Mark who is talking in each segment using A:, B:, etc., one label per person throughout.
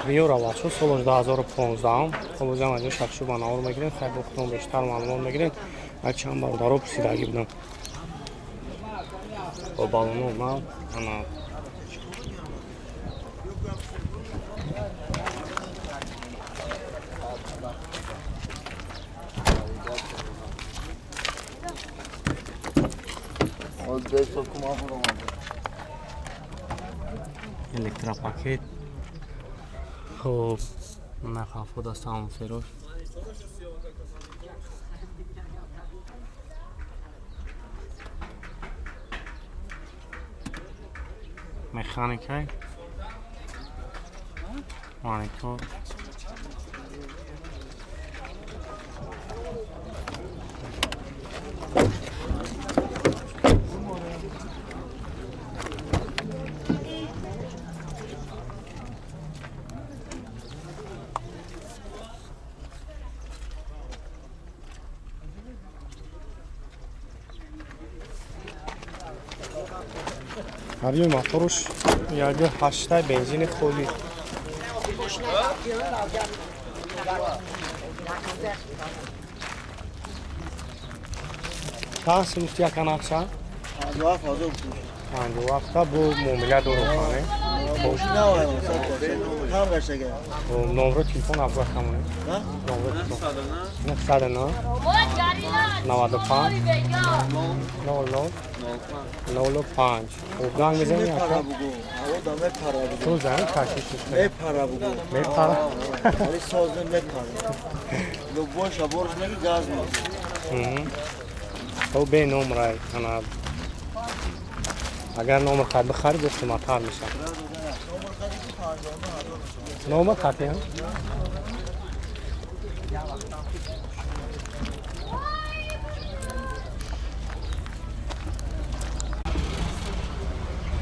A: بیور آواشو سالش 2015 خب از شخصی با نور میگیرین خیلی بخوام بیشتر معلومات میگیرین از چند بار دارو پسیدگی بودم با بالونو ما انا الکترا پاکت خب نخافو دستم فروش مکانیکای مانیتور هر موتورش یک 8 بنزین خودی چند سمتی یکن اکسا؟ 5 وقتا بو مومیله دورو کنه نمبر تلفن افضل کمونه نمبر تلفن 909 95 00 05 زنگ میزنی اکا؟ تو زنگ کشیشش
B: میپره بگو
A: میپره؟
B: ولی سازه میپره لو باشه برش نگی گاز میزنی
A: تو به نمره کنه اگر نمره خواهد بخری گفتم اتر میشه نمره خواهدی هم؟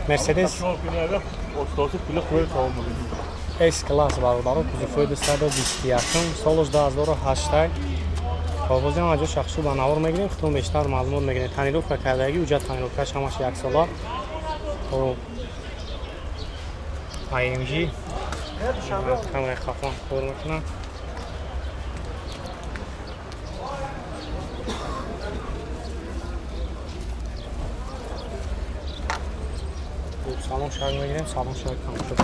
A: مرسدس اس کلاس برادر کزفوی 221 سالش 2008 کاغذی هم از شخصی با نور میگیریم خودتون بیشتر معلومات میگیرید تنیروفه کردگی وجود تنیروفش همش 1 ساله و IMG کامرای خفان کار میکنم سالون شاید میگیریم سالون شاید کام شد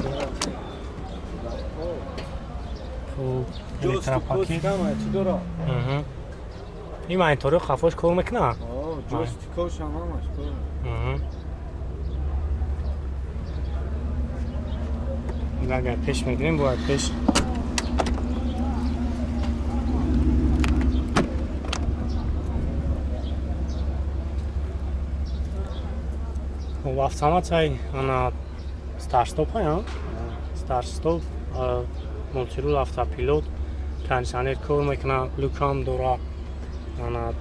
A: الکترا پاکت این من اینطوری خفاش کار میکنه
B: جوستیکاش هم همش
A: اگر پیش میگیریم باید پیش و автоматයි она старт-стоп ҳай старт-стоп мултирул автопилот кондиционер кор мекунад лукам дора она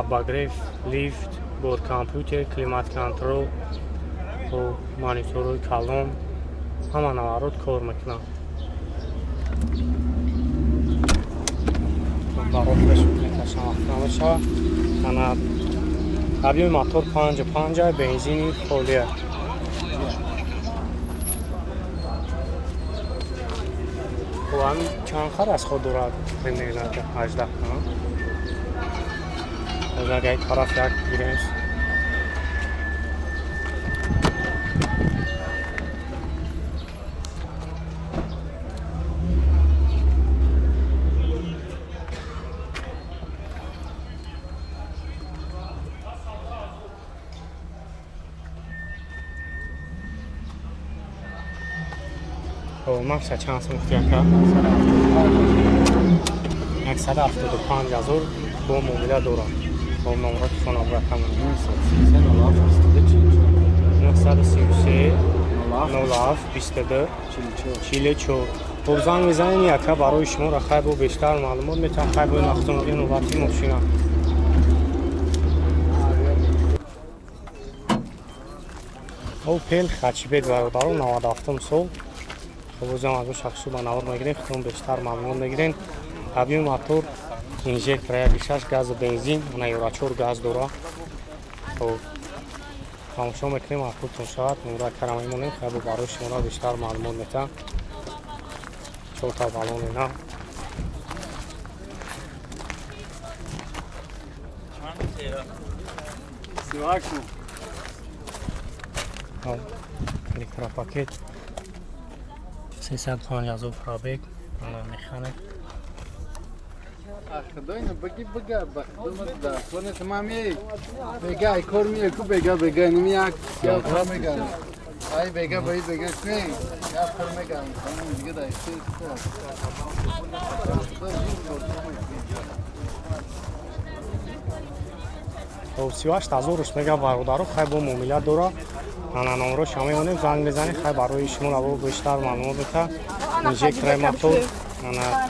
A: обогрев лифт борд компютер климат контрол монитори калон ҳама наворот кор мекунад барофаш мекашам автоматша она объёми мотор 55 бензини фолия وام چند خر از خود دارد می‌بینید که 18 کنم از اگه طرف یک گیرش ماکس چند سمتی اکا 175,000 با موبیله دوران با نمرات فون ابرا کامل 933 07 22 44 خب زنگ میزنین یکا برای شما را خیلی با بیشتر معلومات میتونم خیلی با نقطه نوبتی ماشینا او پیل خچی بید برادران 97 سال خب از شخصی با نور میگیرین خودتون بیشتر معلومات میگیرین ابیوم موتور اینژکتور 6 گاز بنزین اون یورا 4 گاز دورا خب тамошо мекунем маъқултон шавад. номеро карама мемонем хай бо барои шуморо бештар маълумот метавам. 4 та баллони нав. Электропакет 350,000 пробег. Механик.
C: Хдойна баги бага бахдумат да хване тамами бега ай корми ку бега бега немяк я кормега ай бега бай бега кей я кормега тамам диге да исте
A: то 38,000 руш мега бародаро хай бо муомила дора ана номеро шумо мемонем занг мезанед хай барои шумо раво бештар маълумот мета инжектор мотор ана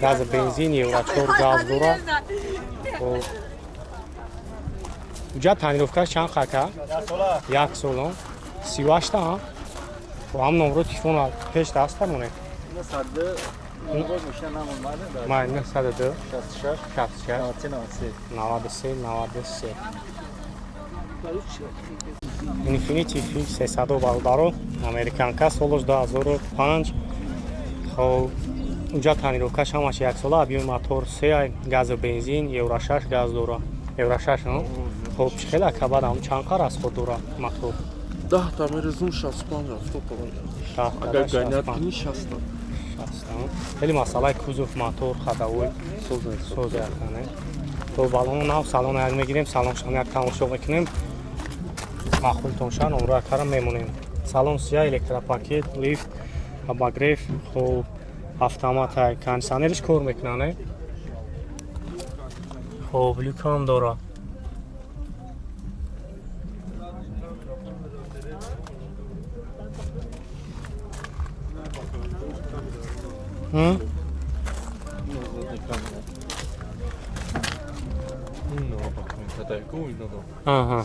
A: газ бензин евро 4 газ дора уҷа танировкаш чанд хака 1 сол 38 та ҳам номеро телефон пеш даста монед майна 102 66 93 93 Infiniti Fix 300 бародаро американка солош 2005 хоб уҷа танировкаш ҳамаш 1 сола объёми мотор 3 газ бензин евро 6 газ дора евро 6 хоб чӣ хела кабад ҳам чанд қа расход дора мотор
D: 10 та мерезум 65 авто агар ганят кини 60
A: хеле масъалаи кузов мотор хадавой соз яктане то балон нав салон як мегирем салоншон як тамошо мекунем маъқултон шавад номеро карам мемонем салон сия электропакет лифт обогрев хоб автомат кондиционериш кор мекунане хоб люкам дора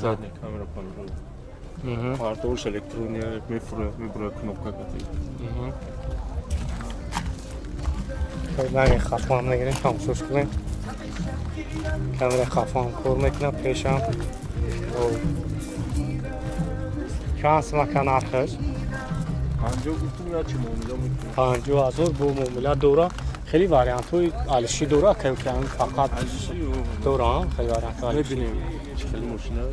D: задняя камера панель артуш электрония мебра кнопка
A: камера хафон мегирем тамошош кунем камера хафон кор мекунад пешам чанд сумака нархаш 50,000 бо муомила дора хеле вариантҳои алиши дора ки фақат дора хеле вариантҳои
D: мебинем хеле мошина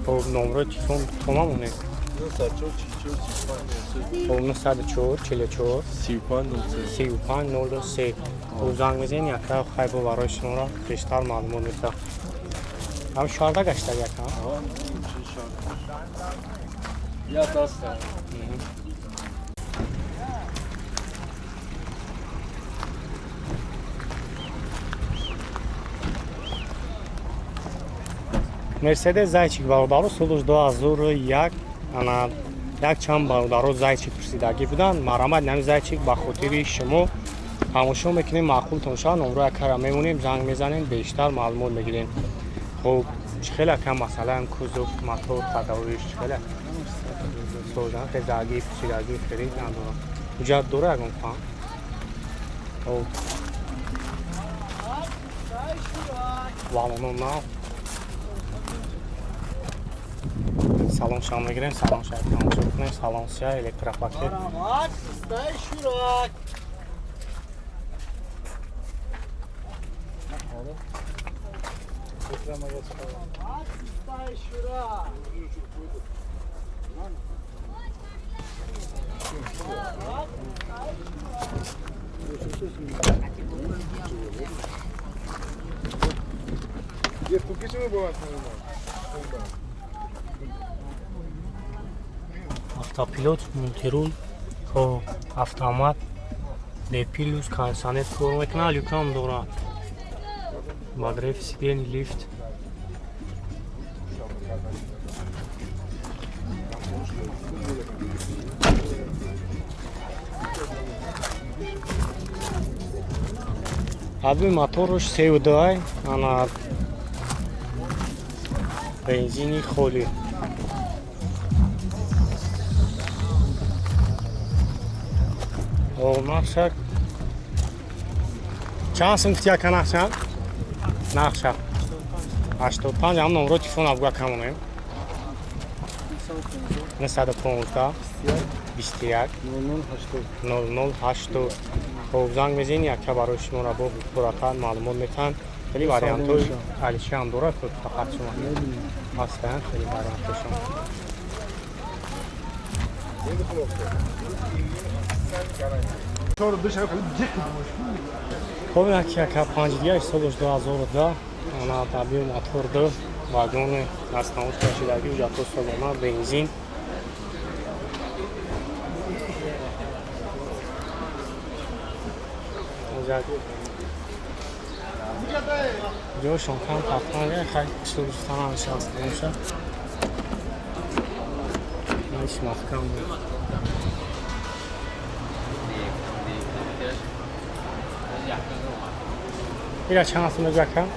A: хоб номерои телефон тома монед 94 44 35 03 хоб занг мезанед якра хай бо барои шуморо бештар маълумот метавам ҳам шоҳарда гаштад якам
C: я даста
A: мерседес зайчик бародаро солуш 2001 ана як чанд бародаро зайчик пурсидагӣ буданд марамат нами зайчик ба хотири шумо тамошо мекунем маъқултон шавад номеро якара мемонем занг мезанем бештар маълумот мегирем хоб чӣ хела кам масалан кузов мотор хадавоиш чӣ хела созан хезагӣ пурсидагӣ херид надорам ҳуҷҷат дора ягон фаҳм валоно нав салон шам мегирем салон шай тамошо кунем салон сия электропакет автопилот мултирул ко автомат депилус кондиционер кор мекунад люкам дорад обогрев сиден лифт объеми моторуш 3,2 ана бензини холӣ нақша чанд сум кутия ка нақша 85 ҳам номеро телефон абгӯя камонем 915 21 0080 хуб занг мезини якка барои шуморо бо пурратар маълумот метаҳанд хеле вариантҳои алиши ҳам дорад ки фақат шумо ҳастанд хеле вариантҳошон хуб якка 52 соли 2010 ана табиъ мотор вагони наснамуд кашидаги ҳуҷҷатҳо солона бензин ҷойшон кам пахтанга хай шӯрустана нишаст меша иш маҳкам буд ира чанд сум мегӯякам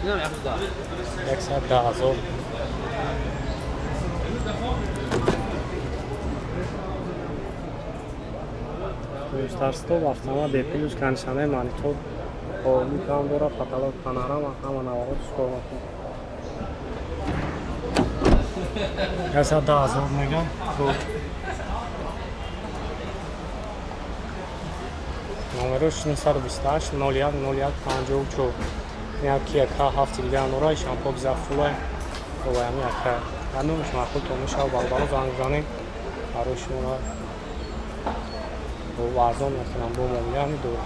A: 110,000 старстов автомат беплюс кондиционер монитор ҳоликам дорад каталог панорама ҳама навоҳот шукор мекунад 110,000 мегам номерош 928 01 01 54 яки яка ҳафти дига нура шампо гизафулай оваями яка ҳанумш маъқул то мешав балбало занг занем барои шумо варзон мекунам бо муомилаи дора